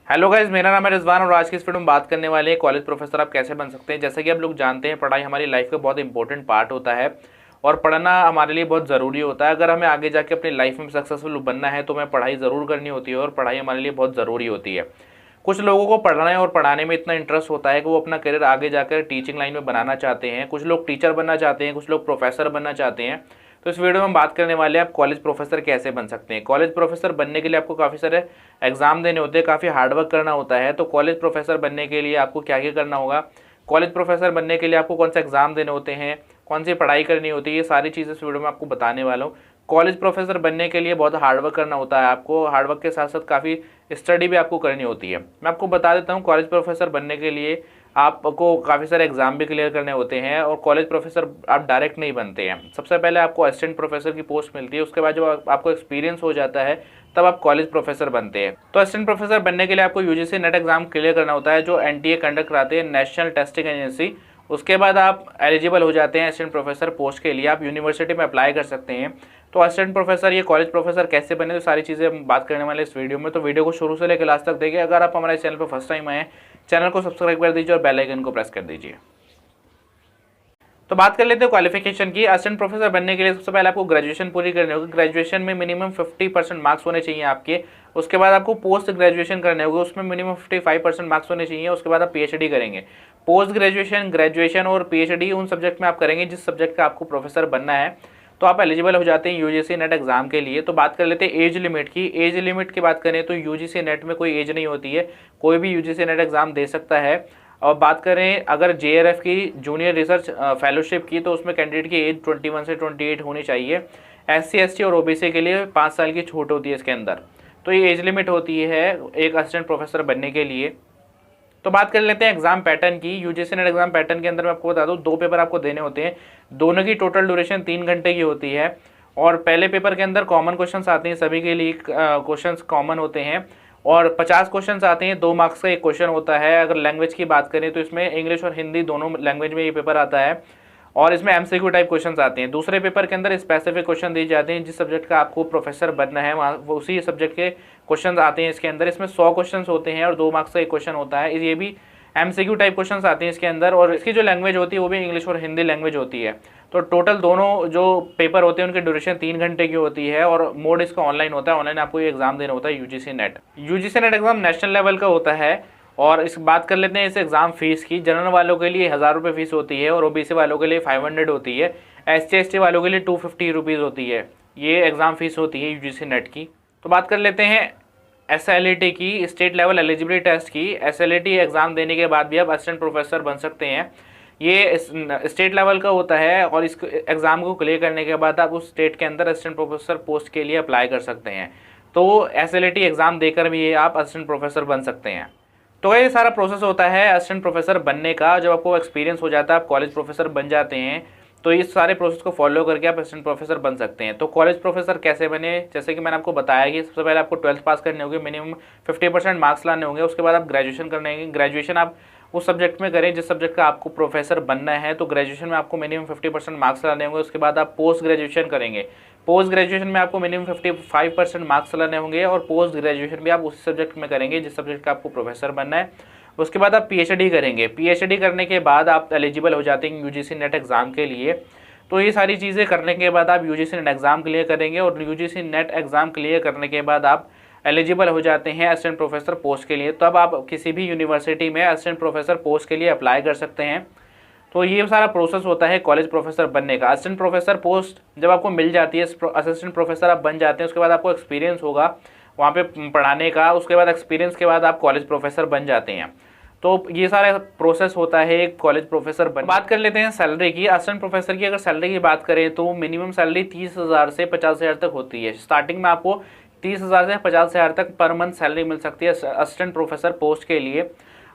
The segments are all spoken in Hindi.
हेलो गाइस, मेरा नाम है रिजवान और आज की इस वीडियो में बात करने वाले हैं कॉलेज प्रोफेसर आप कैसे बन सकते हैं। जैसा कि आप लोग जानते हैं, पढ़ाई हमारी लाइफ का बहुत इंपॉर्टेंट पार्ट होता है और पढ़ना हमारे लिए बहुत ज़रूरी होता है। अगर हमें आगे जाके अपनी लाइफ में सक्सेसफुल बनना है तो हमें पढ़ाई ज़रूर करनी होती है और पढ़ाई हमारे लिए बहुत ज़रूरी होती है। कुछ लोगों को पढ़ने और पढ़ाने में इतना इंटरेस्ट होता है कि वो अपना करियर आगे जाकर टीचिंग लाइन में बनाना चाहते हैं। कुछ लोग टीचर बनना चाहते हैं, कुछ लोग प्रोफेसर बनना चाहते हैं। तो इस वीडियो में हम बात करने वाले हैं आप कॉलेज प्रोफेसर कैसे बन सकते हैं। कॉलेज प्रोफेसर बनने के लिए आपको काफ़ी सारे एग्जाम देने होते हैं, काफ़ी हार्डवर्क करना होता है। तो कॉलेज प्रोफेसर बनने के लिए आपको क्या क्या करना होगा, कॉलेज प्रोफेसर बनने के लिए आपको कौन सा एग्जाम देने होते हैं, कौन सी पढ़ाई करनी होती है, ये सारी चीज़ें इस वीडियो में आपको बताने वाला हूँ। कॉलेज प्रोफेसर बनने के लिए बहुत हार्डवर्क करना होता है। आपको हार्डवर्क के साथ साथ काफ़ी स्टडी भी आपको करनी होती है। मैं आपको बता देता हूँ, कॉलेज प्रोफेसर बनने के लिए आपको काफ़ी सारे एग्जाम भी क्लियर करने होते हैं और कॉलेज प्रोफेसर आप डायरेक्ट नहीं बनते हैं। सबसे पहले आपको असिस्टेंट प्रोफेसर की पोस्ट मिलती है, उसके बाद जब आपको एक्सपीरियंस हो जाता है तब आप कॉलेज प्रोफेसर बनते हैं। तो असिस्टेंट प्रोफेसर बनने के लिए आपको यूजीसी नेट एग्जाम क्लियर करना होता है, जो एनटीए कंडक्ट कराते हैं, नेशनल टेस्टिंग एजेंसी। उसके बाद आप एलिजिबल हो जाते हैं असिस्टेंट प्रोफेसर पोस्ट के लिए, आप यूनिवर्सिटी में अप्लाई कर सकते हैं। तो असिस्टेंट प्रोफेसर ये कॉलेज प्रोफेसर कैसे बने, तो सारी चीज़ें हम बात करने वाले इस वीडियो में। तो वीडियो को शुरू से लेकर लास्ट तक देखिए। अगर आप हमारे चैनल पर फर्स्ट टाइम आए हैं, चैनल को सब्सक्राइब कर दीजिए और बेल आइकन को प्रेस कर दीजिए। तो बात कर लेते हैं क्वालिफिकेशन की। असिस्टेंट प्रोफेसर बनने के लिए सबसे पहले आपको ग्रेजुएशन पूरी करनी होगी। ग्रेजुएशन में मिनिमम 50% मार्क्स होने चाहिए आपके। उसके बाद आपको पोस्ट ग्रेजुएशन करने होंगे, उसमें मिनिमम 55% मार्क्स होने चाहिए। उसके बाद आप पीएचडी करेंगे। पोस्ट ग्रेजुएशन, ग्रेजुएशन और पीएचडी उन सब्जेक्ट में आप करेंगे जिस सब्जेक्ट का आपको प्रोफेसर बनना है। तो आप एलिजिबल हो जाते हैं यूजीसी नेट एग्जाम के लिए। तो बात कर लेते हैं एज लिमिट की। एज लिमिट की बात करें तो यूजीसी नेट में कोई एज नहीं होती है, कोई भी यूजीसी नेट एग्जाम दे सकता है। और बात करें अगर जेआरएफ की, जूनियर रिसर्च फेलोशिप की, तो उसमें कैंडिडेट की एज 21 से 28 होनी चाहिए। एससी एसटी और ओबीसी के लिए 5 साल की छूट होती है इसके अंदर। तो ये एज लिमिट होती है एक असिस्टेंट प्रोफेसर बनने के लिए। तो बात कर लेते हैं एग्जाम पैटर्न की। यूजीसी नेट एग्जाम पैटर्न के अंदर मैं आपको बता दूं, 2 पेपर आपको देने होते हैं। दोनों की टोटल ड्यूरेशन 3 घंटे की होती है। और पहले पेपर के अंदर कॉमन क्वेश्चंस आते हैं, सभी के लिए क्वेश्चंस कॉमन होते हैं और 50 क्वेश्चंस आते हैं। 2 मार्क्स का एक क्वेश्चन होता है। अगर लैंग्वेज की बात करें तो इसमें इंग्लिश और हिंदी दोनों लैंग्वेज में ये पेपर आता है और इसमें एमसीक्यू टाइप क्वेश्चंस आते हैं। दूसरे पेपर के अंदर स्पेसिफिक क्वेश्चन दिए जाते हैं, जिस सब्जेक्ट का आपको प्रोफेसर बनना है वहाँ उसी सब्जेक्ट के क्वेश्चन आते हैं इसके अंदर। इसमें 100 क्वेश्चन होते हैं और 2 मार्क्स का एक क्वेश्चन होता है। ये भी एमसीक्यू टाइप क्वेश्चंस आते हैं इसके अंदर और इसकी जो लैंग्वेज होती है वो भी इंग्लिश और हिंदी लैंग्वेज होती है। तो टोटल दोनों जो पेपर होते हैं उनकी ड्यूरेशन 3 घंटे की होती है और मोड इसका ऑनलाइन होता है। ऑनलाइन आपको ये एग्जाम देना होता है UGC net. UGC net exam national level का होता है। और इस बात कर लेते हैं इस एग्जाम फीस की। जनरल वालों के लिए 1000 रुपये फीस होती है और ओबीसी वालों के लिए 500 होती है। एससी एसटी वालों के लिए 250 रुपीज़ होती है। ये एग्जाम फीस होती है यूजीसी नेट की। तो बात कर लेते हैं एसएलईटी की, स्टेट लेवल एलिजिबिलिटी टेस्ट की। एसएलईटी एग्जाम देने के बाद भी आप असिस्टेंट प्रोफेसर बन सकते हैं। ये स्टेट लेवल का होता है और इस एग्ज़ाम को क्लियर करने के बाद आप उस स्टेट के अंदर असिस्टेंट प्रोफेसर पोस्ट के लिए अप्लाई कर सकते हैं। तो एसएलईटी एग्ज़ाम देकर भी आप असिस्टेंट प्रोफेसर बन सकते हैं। तो ये सारा प्रोसेस होता है असिस्टेंट प्रोफेसर बनने का। जब आपको एक्सपीरियंस हो जाता है, आप कॉलेज प्रोफेसर बन जाते हैं, तो इस सारे प्रोसेस को फॉलो करके आप असिस्टेंट प्रोफेसर बन सकते हैं। तो कॉलेज प्रोफेसर कैसे बने, जैसे कि मैंने आपको बताया कि सबसे पहले आपको 12th पास करने होंगे, मिनिमम 50% मार्क्स लाने होंगे। उसके बाद आप ग्रेजुएशन करने होंगे। ग्रेजुएशन आप उस सब्जेक्ट में करें जिस सब्जेक्ट का आपको प्रोफेसर बनना है। तो ग्रेजुएशन में आपको मिनिमम 50% मार्क्स लाने होंगे। उसके बाद आप पोस्ट ग्रेजुएशन करेंगे। पोस्ट ग्रेजुएशन में आपको मिनिमम 55% मार्क्स लाने होंगे और पोस्ट ग्रेजुएशन भी आप उस सब्जेक्ट में करेंगे जिस सब्जेक्ट का आपको प्रोफेसर बनना है। उसके बाद आप पीएचडी करेंगे। पीएचडी करने के बाद आप एलिजिबल हो जाते हैं यूजीसी नेट एग्जाम के लिए। तो ये सारी चीज़ें करने के बाद आप यूजीसी नेट एग्ज़ाम क्लियर करेंगे और यूजीसी नेट एग्ज़ाम क्लियर करने के बाद आप एलिजिबल हो जाते हैं असिस्टेंट प्रोफेसर पोस्ट के लिए। तब आप किसी भी यूनिवर्सिटी में असिस्टेंट प्रोफेसर पोस्ट के लिए अप्लाई कर सकते हैं। तो ये सारा प्रोसेस होता है कॉलेज प्रोफेसर बनने का। असिस्टेंट प्रोफेसर पोस्ट जब आपको मिल जाती है, असिस्टेंट प्रोफेसर आप बन जाते हैं, उसके बाद आपको एक्सपीरियंस होगा वहाँ पे पढ़ाने का। उसके बाद एक्सपीरियंस के बाद आप कॉलेज प्रोफेसर बन जाते हैं। तो ये सारा प्रोसेस होता है एक कॉलेज प्रोफेसर बन। बात कर लेते हैं सैलरी की। असिस्टेंट प्रोफेसर की अगर सैलरी की बात करें तो मिनिमम सैलरी 30,000 से 50,000 तक होती है। स्टार्टिंग में आपको 30,000 से 50,000 तक पर मंथ सैलरी मिल सकती है असिस्टेंट प्रोफेसर पोस्ट के लिए।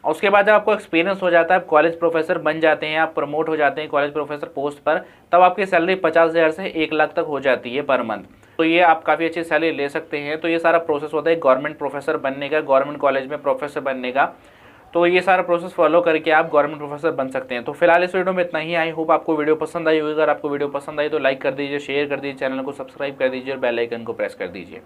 उसके बाद जब आपको एक्सपीरियंस हो जाता है, आप कॉलेज प्रोफेसर बन जाते हैं, आप प्रमोट हो जाते हैं कॉलेज प्रोफेसर पोस्ट पर, तब आपकी सैलरी 50,000 से 1 लाख तक हो जाती है पर मंथ। तो ये आप काफ़ी अच्छी सैलरी ले सकते हैं। तो ये सारा प्रोसेस होता है गवर्नमेंट प्रोफेसर बनने का, गवर्नमेंट कॉलेज में प्रोफेसर बनने का। तो ये सारा प्रोसेस फॉलो करके आप गवर्नमेंट प्रोफेसर बन सकते हैं। तो फिलहाल इस वीडियो में इतना ही। आई होप आपको वीडियो पसंद आई होगी। अगर आपको वीडियो पसंद आई तो लाइक कर दीजिए, शेयर कर दीजिए, चैनल को सब्सक्राइब कर दीजिए और बेल आइकन को प्रेस कर दीजिए।